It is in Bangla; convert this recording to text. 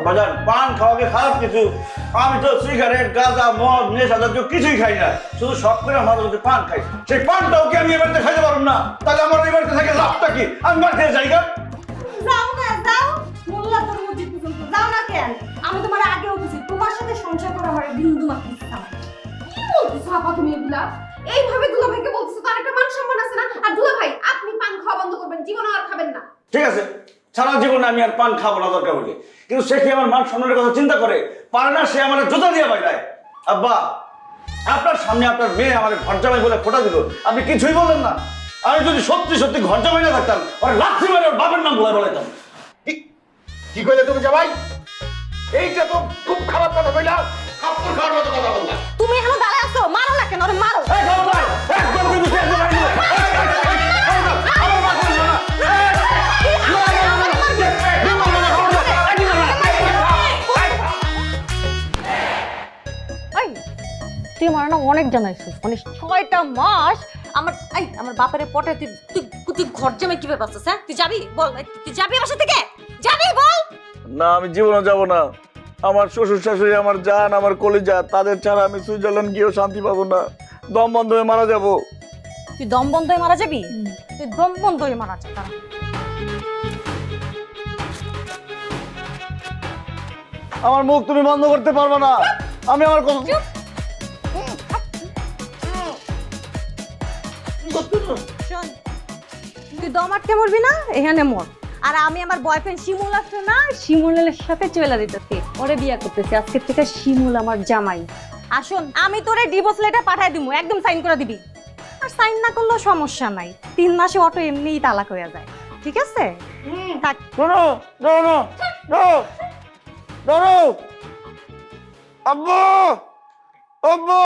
বাজার পান খাওয়াকে খারাপ কিছু, আমি তো সিগারেট গাঁজা মদ নেশা জাতীয় কিছুই খাই না, শুধু শখ করে মাঝে মধ্যে পান খাই। সেই পানটাও কি আমি এবারে খাইতে পারবো না? তাহলে আমার এই বাড়িতে থেকে লাভটা কি? আমি বাড়িতে যাই গা। যাও না যাও, মোল্লা তোর মসজিদ পর্যন্ত যাও না কেন? আমি তোমার আগেও বলছি তোমার সাথে সংসার করা আমার বিন্দু মাত্র ইচ্ছা নাই। কি বলতেছো আপা তুমি এগুলা? এইভাবে দুলাভাইকে বলতেছো, তার একটা মান সম্মান আছে না? আর দুলাভাই আপনি পান খাওয়া বন্ধ করবেন, জীবনে আর খাবেন না। ঠিক আছে, সারা জীবনে আমি আর পান খাবো না দরকার হলে, কিন্তু সে কি আমার মান সম্মানের কথা চিন্তা করে? পারে না, সে আমার জুতা দিয়ে বাইরায়। আব্বা, আপনার সামনে আপনার মেয়ে আমার ঘর জামাই বলে ফোটা দিল, আপনি কিছুই বললেন না। আমি যদি সত্যি সত্যি ঘর জামাই না থাকতাম, ওর লাথি মেরে ওর বাপের নাম বলে বলাইতাম। কি কইলে তুমি জামাই? এইটা তো খুব খারাপ কথা কইলা, খাপ্পর খাওয়ার মতো কথা বললা। তুমি এখনো দাঁড়ায় আছো, মারো না কেন? ওরে মারো। এই খবরদার, একদম কিন্তু সে একদম আইনি না। আমার মা বললো না। তুই আমার না অনেক জানাইছিস, মানে 6টা মাস আমার বাপের পটে তুই ঘর জামাই কিভাবে পাচ্ছিস? হ্যাঁ তুই যাবি? বল, তুই যাবি বাসা থেকে? যাবি বল। না, আমি জীবনে যাব না। আমার শ্বশুর শাশুড়ি আমার জান, আমার কলিজা, তাদের ছাড়া আমি সুইজারল্যান্ড গিয়েও শান্তি পাবো না। দম বন্ধ হয়ে মারা যাবো। তুই দম বন্ধ হয়ে মারা যাবি? তুই দম বন্ধ হয়ে মারা যা। আমার মুখ তুমি বন্ধ করতে পারবে না। আমি আমার কথা শোন, তুই দম আটকে মরবি না, এখানে মর। আর আমি আমার বয়ফ্রেন্ড শিমুল আছে না, শিমুলের সাথে চলে দিতেছি, ওরে বিয়ে করতেছি। আজকে থেকে শিমুল আমার জামাই। আর শোন, আমি তোরে ডিভোর্স লেটার পাঠাই দিমু, একদম সাইন করে দিবি। আর সাইন না করলেও সমস্যা নাই, 3 মাসে অটো এমনিই তালাক হয়ে যায়। ঠিক আছে? থাক। শোনো, শোনো, শোনো, শোনো, আব্বু, আব্বু।